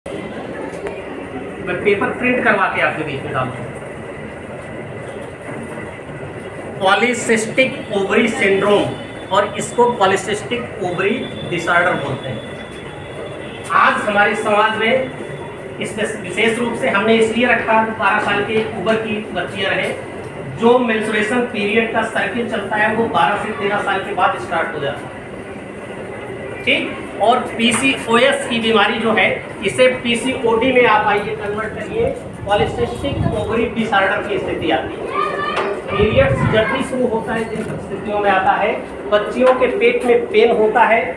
मैं paper print करवा के आपके बीच में डालूँ। पॉलीसिस्टिक ओवरी सिंड्रोम और इसको पॉलीसिस्टिक ओवरी डिसऑर्डर बोलते हैं। आज हमारे समाज में इस विशेष रूप से हमने इसलिए रखा 12 साल के ऊपर की बच्चियां रहे, जो मेंस्ट्रुएशन पीरियड का सर्किल चलता है वो 12 से 13 साल के बाद स्टार्ट हो जाता है, ठीक। और पीसीओएस की बीमारी जो है इसे पीसीओडी में आप आइए कन्वर्ट करिए, पॉलीसिस्टिक ओवरी डिसऑर्डर की स्थिति आती है। पीरियड्स जब भी शुरू होता है जिन स्थितियों में आता है, बच्चियों के पेट में पेन होता है,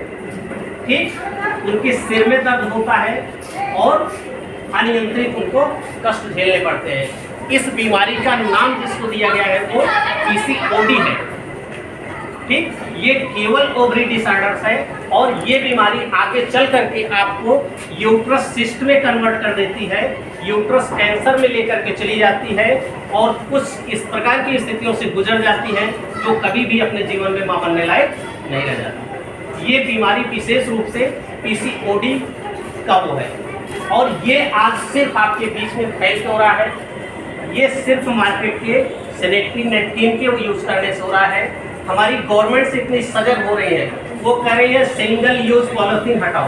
ठीक, उनके सिर में दर्द होता है और अनियंत्रित उनको कष्ट झेलने पड़ते हैं। इस बीमारी का नाम जिसको दिया गया है वो पीसीओडी है, ठीक। ये केवल ओवरी डिसऑर्डर्स है और ये बीमारी आगे चल करके आपको यूट्रस सिस्ट में कन्वर्ट कर देती है, यूट्रस कैंसर में लेकर के चली जाती है और कुछ इस प्रकार की स्थितियों से गुजर जाती है जो कभी भी अपने जीवन में मां बनने लायक नहीं रह जाती। ये बीमारी विशेष रूप से पीसीओडी का वो है और ये आज सिर्फ आपके बीच में फैल हो रहा है। ये सिर्फ मार्केट के सैनिटरी नैपकिन के यूज करने से हो रहा है। हमारी गवर्नमेंट से इतनी सजग हो रही है, वो कह रही है सिंगल यूज पॉलिथीन हटाओ,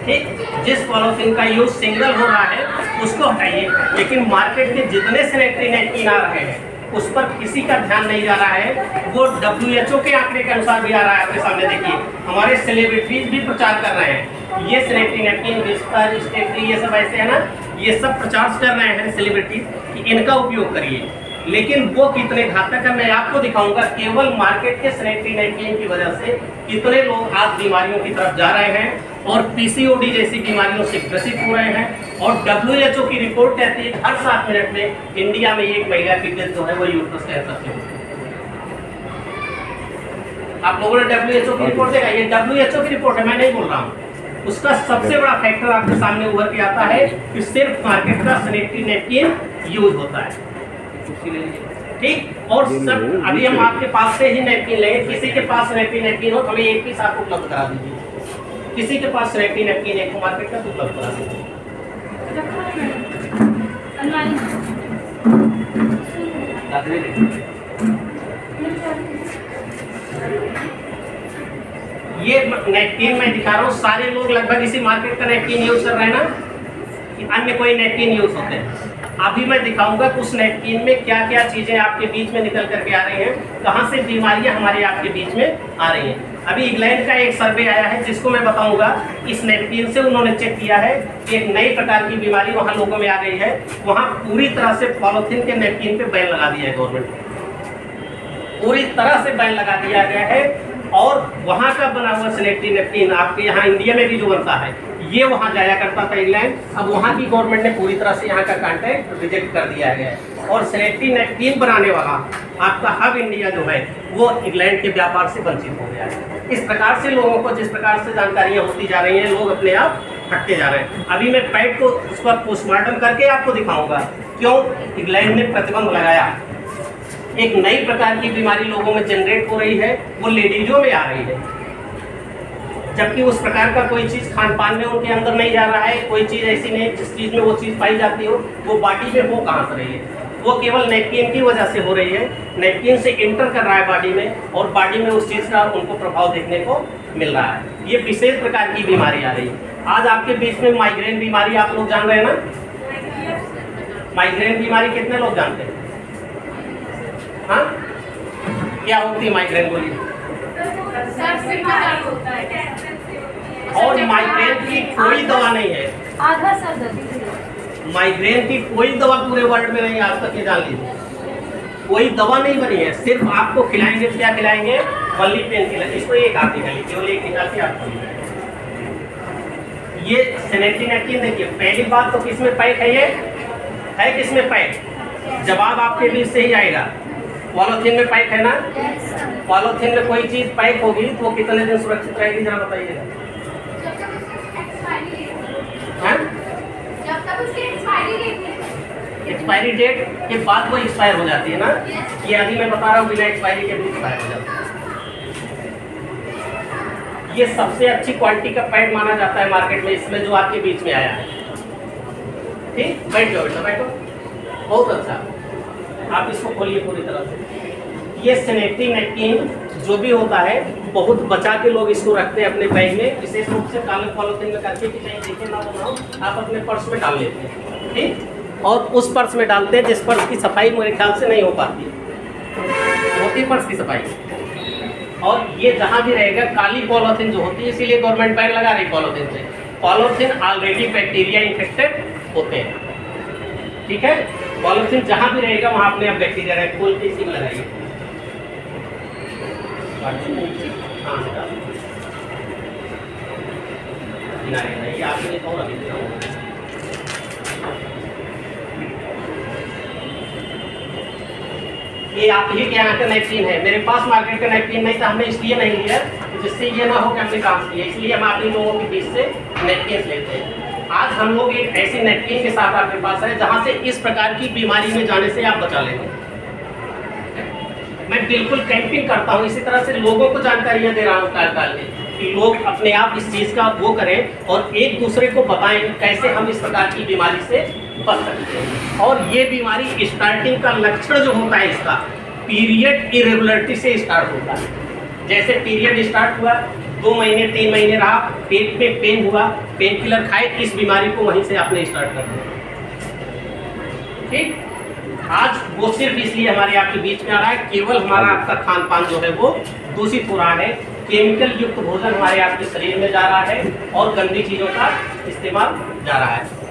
ठीक। जिस पॉलिथीन का यूज सिंगल हो रहा है उसको हटाइए, लेकिन मार्केट के जितने सैनिटरी नैपकिन आ रहे हैं उस पर किसी का ध्यान नहीं जा रहा है। वो WHO के आंकड़े के अनुसार भी आ रहा है, आपके सामने देखिए। हमारे सेलिब्रिटीज भी प्रचार कर रहे हैं, ये सैनिटरी नैपकिन विस्पर स्टेफ्री ये सब ऐसे है ना, ये सब प्रचार कर रहे हैं सेलिब्रिटीज कि इनका उपयोग करिए, लेकिन वो कितने घातक है मैं आपको दिखाऊंगा। केवल मार्केट के सैनिटरी नैपकिन की वजह से कितने लोग आज बीमारियों की तरफ जा रहे हैं और पीसीओडी जैसी बीमारियों से ग्रसित हो रहे हैं। और WHO की रिपोर्ट कहती है हर 7 मिनट में इंडिया में एक महिला की डेथ जो है वो यूट्रस कैंसर से होती है। आप लोगों ने WHO की रिपोर्ट देखा, ये WHO की रिपोर्ट है, मैं नहीं बोल रहा हूँ। उसका सबसे बड़ा फैक्टर आपके सामने उभर के आता है कि सिर्फ मार्केट का सैनिटरी नैपकिन यूज होता है, ठीक। और सब अभी हम आपके पास से ही नैपकिन लेंगे, किसी के पास सैनिटरी नैपकिन हो तो हमें एक पीस आपको उपलब्ध करा दीजिए। किसी के पास सैनिटरी नैपकिन एक मार्केट का उपलब्ध करा दीजिए। ये नैपकिन मैं दिखा रहा हूँ, सारे लोग लगभग इसी मार्केट का नैपकिन यूज कर रहे हैं ना, कि अन्य कोई नैपकिन यूज होते हैं। अभी मैं दिखाऊंगा उस नैपकिन में क्या क्या चीजें आपके बीच में निकल करके आ रही हैं, कहां से बीमारियां हमारे आपके बीच में आ रही हैं। अभी इंग्लैंड का एक सर्वे आया है जिसको मैं बताऊंगा। इस नैपकिन से उन्होंने चेक किया है कि एक नई प्रकार की बीमारी वहां लोगों में आ गई है। वहां पूरी तरह से पॉलिथीन के नैपकिन पे बैन लगा दिया है गवर्नमेंट ने, पूरी तरह से बैन लगा दिया गया है। और वहां का बना हुआ सैनिटरी नैपकिन आपके यहाँ इंडिया में भी जो बनता है ये वहां जाया करता था इंग्लैंड, अब वहां की गवर्नमेंट ने पूरी तरह से यहाँ का कॉन्ट्रैक्ट रिजेक्ट कर दिया गया है और सैनिटरी नैपकिन बनाने वाला आपका हब इंडिया जो है वो इंग्लैंड के व्यापार से वंचित हो गया है। इस प्रकार से लोगों को जिस प्रकार से जानकारियां होती जा रही हैं, लोग अपने आप हटते जा रहे हैं। अभी मैं पैट को उस पर पोस्टमार्टम करके आपको दिखाऊंगा क्यों इंग्लैंड ने प्रतिबंध लगाया। एक नई प्रकार की बीमारी लोगों में जनरेट हो रही है, वो लेडीजों में आ रही है, जबकि उस प्रकार का कोई चीज़ खान पान में उनके अंदर नहीं जा रहा है। कोई चीज़ ऐसी नहीं जिस चीज़ में वो चीज़ पाई जाती हो, वो बॉडी में हो कहाँ से रही है, वो केवल नैपकिन की वजह से हो रही है। नैपकिन से इंटर कर रहा है बॉडी में और बॉडी में उस चीज़ का उनको प्रभाव देखने को मिल रहा है। ये विशेष प्रकार की बीमारी आ रही है। आज आपके बीच में माइग्रेन बीमारी आप लोग जान रहे हैं ना, माइग्रेन बीमारी कितने लोग जानते हैं? हाँ, क्या होती है माइग्रेन? बोलिए। और माइग्रेन की कोई दवा नहीं है, आधा सर दर्द। माइग्रेन की कोई दवा पूरे वर्ल्ड में नहीं आज तक, ये जान लीजिए। कोई दवा नहीं बनी है, सिर्फ आपको खिलाएंगे, क्या खिलाएंगे? वल्ली पेन खिलाएंगे। इसको एक आप निकाल लीजिए, केवल एक निकाल के आपको ये सैनिटरी नैपकिन देखिए। पहली बात तो किसमें पैक है, ये है किसमें पैक? जवाब आपके बीच से ही आएगा। पॉलिथीन में पैक है ना? पॉलिथीन में कोई चीज पैक होगी तो वो कितने दिन सुरक्षित रहेगी, जरा बताइएगा। एक्सपायरी डेट के बाद वो एक्सपायर हो जाती है ना। ये अभी मैं बता रहा हूँ बिना एक्सपायरी के भी एक्सपायर हो जाती है। ये सबसे अच्छी क्वालिटी का पैड माना जाता है मार्केट में, इसमें जो आपके बीच में आया है। ठीक, बैठ जाओ बेटा, बैठो। बहुत अच्छा, आप इसको खोलिए पूरी तरह से। ये सैनिटरी नैपकिन जो भी होता है बहुत बचा के लोग इसको रखते हैं अपने बैग में, विशेष रूप से काले पॉलिथीन में करके कि कहीं देखे ना बनाओ, आप अपने पर्स में डाल लेते हैं। ठीक, और उस पर्स में डालते हैं जिस पर्स की सफाई मेरे ख्याल से नहीं हो पाती होती पर्स की सफाई। और ये जहाँ भी रहेगा काली पॉलिथीन जो होती है, इसीलिए गवर्नमेंट बैन लगा रही पॉलिथीन से। पॉलिथीन ऑलरेडी बैक्टीरिया इन्फेक्टेड होते हैं। ठीक है, पॉलिथीन जहाँ भी रहेगा वहाँ अपने आप बैक्टीरिया रहे, खोल के इसी में लगाइए। हाँ, ये आपने और अभी ये आप ही के यहाँ का नैपकिन है, मेरे पास मार्केट का नैपकिन नहीं था, हमने इसलिए नहीं लिया जिससे ये ना हो कि हमने काम किया, इसलिए हम आप ही लोगों के बीच से नैपकिन लेते हैं। आज हम लोग एक ऐसी नैपकिन के साथ आपके पास है जहाँ से इस प्रकार की बीमारी में जाने से आप बचा लेंगे। मैं बिल्कुल कैंपिंग करता हूँ, इसी तरह से लोगों को जानकारियाँ दे रहा हूँ काल में कि लोग अपने आप इस चीज़ का वो करें और एक दूसरे को बताएं कैसे हम इस प्रकार की बीमारी से बच सकते हैं। और ये बीमारी स्टार्टिंग का लक्षण जो होता है इसका पीरियड इरेगुलरिटी से स्टार्ट होता है। जैसे पीरियड स्टार्ट हुआ, 2 महीने 3 महीने रहा, पेट में पेन हुआ, पेन किलर खाए, इस बीमारी को वहीं से आपने स्टार्ट कर दिया। ठीक, आज वो सिर्फ इसलिए हमारे आपके बीच में आ रहा है, केवल हमारा आपका खान पान जो है वो दूषित हो रहा है, केमिकल युक्त भोजन हमारे आपके शरीर में जा रहा है और गंदी चीज़ों का इस्तेमाल जा रहा है।